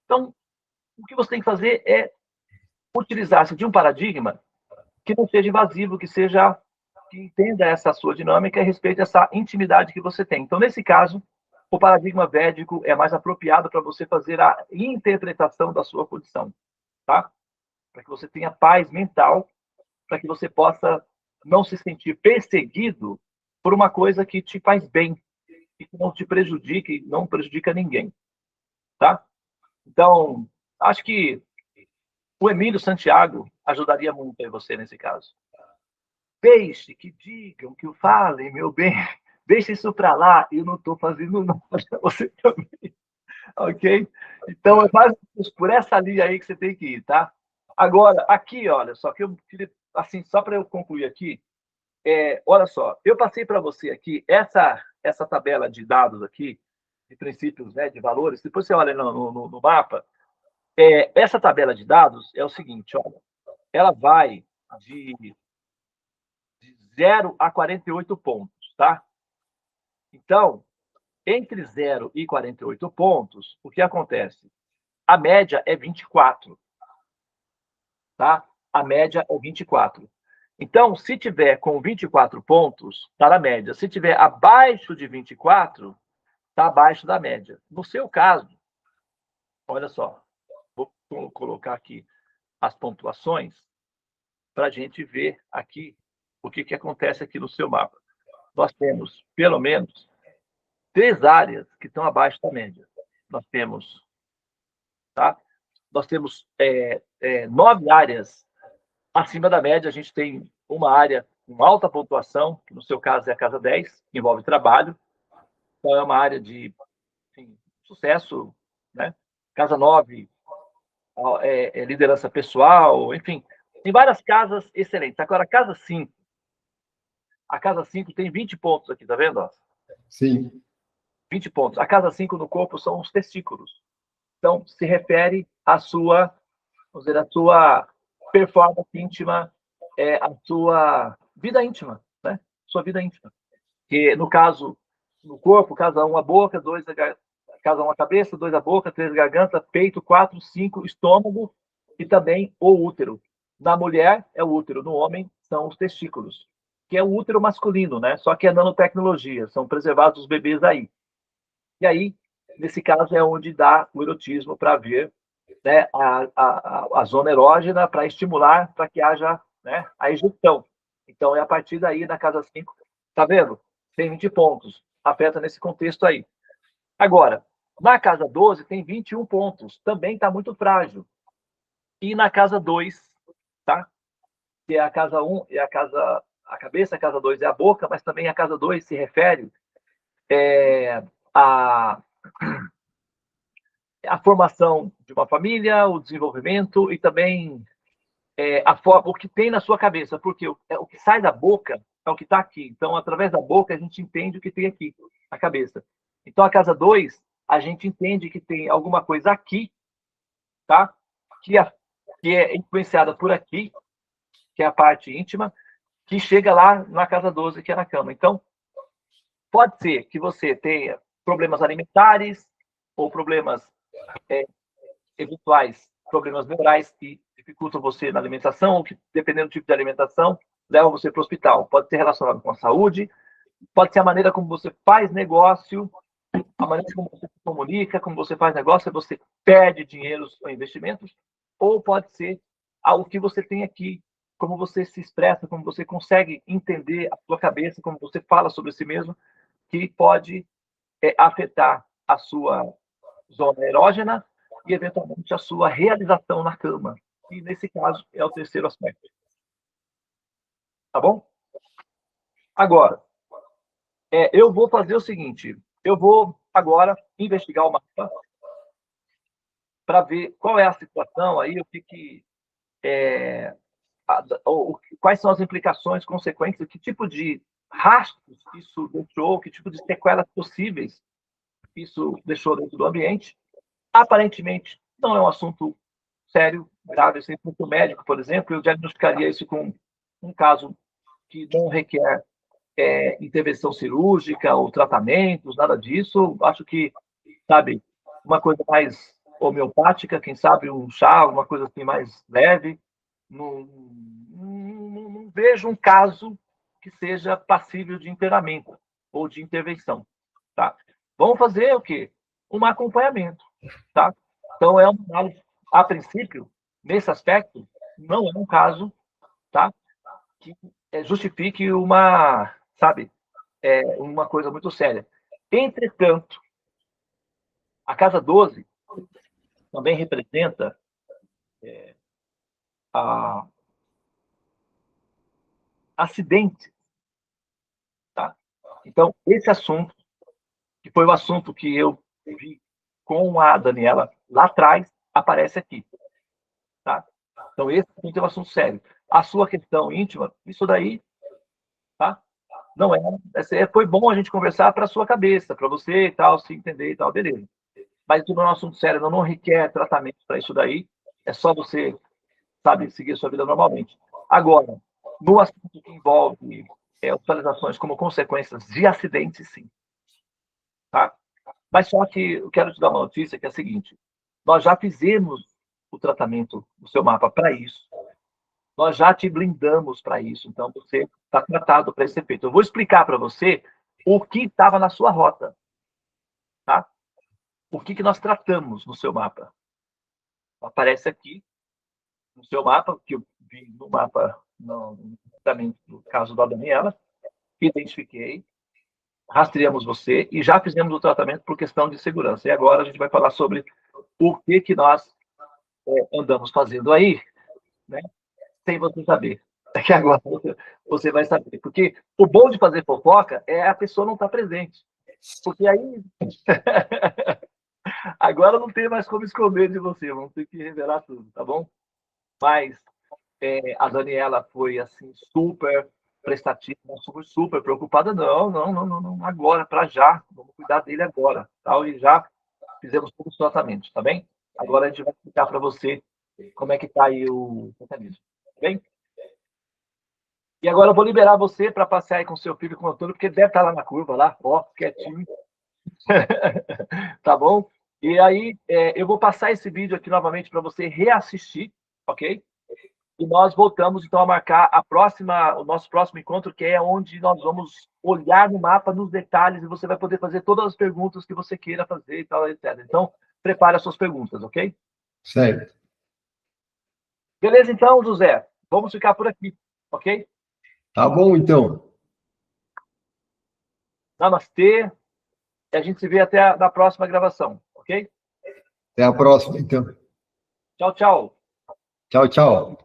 A: Então, o que você tem que fazer é utilizar-se de um paradigma que não seja invasivo, que entenda essa sua dinâmica e respeite essa intimidade que você tem. Então, nesse caso, o paradigma védico é mais apropriado para você fazer a interpretação da sua condição, tá? Para que você tenha paz mental, para que você possa não se sentir perseguido por uma coisa que te faz bem e que não te prejudique, não prejudica ninguém, tá? Então, acho que o Emílio Santiago ajudaria muito aí você nesse caso. Deixe que digam, que falem, meu bem. Deixe isso para lá. Eu não estou fazendo nada para você também. Ok? Então, é mais por essa linha aí que você tem que ir, tá? Agora, aqui, olha, só que eu queria, assim, só para eu concluir aqui, olha só, eu passei para você aqui essa tabela de dados aqui, de princípios, né, de valores. Depois você olha no mapa. Essa tabela de dados é o seguinte, olha, ela vai de 0 a 48 pontos, tá? Então, entre 0 e 48 pontos, o que acontece? A média é 24, tá? A média é 24. Então, se tiver com 24 pontos, está na média. Se tiver abaixo de 24, está abaixo da média. No seu caso, olha só, vou colocar aqui as pontuações para a gente ver aqui o que acontece aqui no seu mapa. Nós temos, pelo menos, 3 áreas que estão abaixo da média. Nós temos, tá? Nós temos 9 áreas acima da média. A gente tem uma área com alta pontuação, que no seu caso é a casa 10, que envolve trabalho. Então, é uma área de, enfim, sucesso, né? Casa 9 liderança pessoal, enfim, tem várias casas excelentes. Agora, a casa 5 tem 20 pontos aqui, tá vendo?
B: Sim.
A: 20 pontos. A casa 5 no corpo são os testículos. Então, se refere à sua, vamos dizer, à sua performance íntima, a sua vida íntima, né? Sua vida íntima. Que, no caso, no corpo, casa 1 a boca, 2 casa 1 a cabeça, 2 a boca, 3 a garganta, peito, 4, 5 estômago e também o útero. Na mulher é o útero, no homem são os testículos, que é o útero masculino, né? Só que é nanotecnologia, são preservados os bebês aí. E aí, nesse caso, é onde dá o erotismo para ver, né, a zona erógena, para estimular, para que haja, né, a ejeção. Então, é a partir daí, da casa 5, tá vendo? Tem 20 pontos, afeta nesse contexto aí. Agora, na casa 12 tem 21 pontos, também está muito frágil. E na casa 2, tá? Que é a casa 1, é a cabeça, a casa 2 é a boca, mas também a casa 2 se refere a formação de uma família, o desenvolvimento e também o que tem na sua cabeça, porque o que sai da boca é o que está aqui. Então, através da boca, a gente entende o que tem aqui, a cabeça. Então, a casa 2, a gente entende que tem alguma coisa aqui, tá? Que é influenciada por aqui, que é a parte íntima, que chega lá na casa 12, que é na cama. Então, pode ser que você tenha problemas alimentares ou problemas eventuais, problemas neurais que dificultam você na alimentação, ou que, dependendo do tipo de alimentação, levam você para o hospital. Pode ser relacionado com a saúde, pode ser a maneira como você faz negócio, a maneira como você se comunica, como você faz negócio, você perde dinheiro ou investimentos, ou pode ser o que você tem aqui, como você se expressa, como você consegue entender a sua cabeça, como você fala sobre si mesmo, que pode afetar a sua zona erógena e, eventualmente, a sua realização na cama. E, nesse caso, é o terceiro aspecto. Tá bom? Agora, eu vou fazer o seguinte, eu vou agora investigar o mapa para ver qual é a situação aí, quais são as implicações, consequências, que tipo de rastros isso deixou, que tipo de sequelas possíveis isso deixou dentro do ambiente. Aparentemente, não é um assunto sério, grave, sem muito médico, por exemplo, eu diagnosticaria isso com um caso que não requer intervenção cirúrgica ou tratamentos, nada disso. Acho que, sabe, uma coisa mais homeopática, quem sabe um chá, alguma coisa assim mais leve. Não vejo um caso que seja passível de internamento ou de intervenção, tá? Vamos fazer o quê? Um acompanhamento, tá? Então, é uma análise, a princípio, nesse aspecto, não é um caso, tá, que justifique uma coisa muito séria. Entretanto, a casa 12 também representa acidentes, tá? Então, esse assunto, que foi o assunto que eu vi com a Daniela lá atrás, aparece aqui, tá? Então, esse assunto é um assunto sério. A sua questão íntima, isso daí, tá? Não foi bom a gente conversar para a sua cabeça, para você e tal, se entender e tal, beleza. Mas isso não é um assunto sério, não requer tratamento para isso daí, é só você, sabe, seguir a sua vida normalmente. Agora, no assunto que envolve hospitalizações como consequências de acidentes, sim. Tá? Mas só que eu quero te dar uma notícia que é a seguinte: nós já fizemos o tratamento do seu mapa para isso. Nós já te blindamos para isso. Então, você está tratado para esse efeito. Eu vou explicar para você o que estava na sua rota. Tá? O que nós tratamos no seu mapa. Aparece aqui no seu mapa, que eu vi no mapa, no tratamento do caso da Daniela, identifiquei, rastreamos você e já fizemos o tratamento por questão de segurança. E agora a gente vai falar sobre o que nós andamos fazendo aí, né, sem você saber. É que agora você vai saber. Porque o bom de fazer fofoca é a pessoa não estar presente. Porque aí agora não tem mais como esconder de você, vamos ter que revelar tudo, tá bom? Mas a Daniela foi assim super prestativa, super preocupada. Não, agora, para já, vamos cuidar dele agora, tal, e já fizemos todos os tratamentos, tá bem? Agora a gente vai explicar para você como é que está aí o mecanismo, tá bem? E agora eu vou liberar você para passear aí com seu filho, com o Antônio, porque ele deve estar lá na curva, lá, ó, quietinho. Tá bom? E aí, eu vou passar esse vídeo aqui novamente para você reassistir, ok? E nós voltamos, então, a marcar o nosso próximo encontro, que é onde nós vamos olhar no mapa, nos detalhes, e você vai poder fazer todas as perguntas que você queira fazer e tal, etc. Então, prepare as suas perguntas, ok?
B: Certo.
A: Beleza, então, José? Vamos ficar por aqui, ok?
B: Tá bom, então.
A: Namastê. E a gente se vê até na próxima gravação, ok?
B: Até a próxima, então.
A: Tchau, tchau.
B: Tchau, tchau.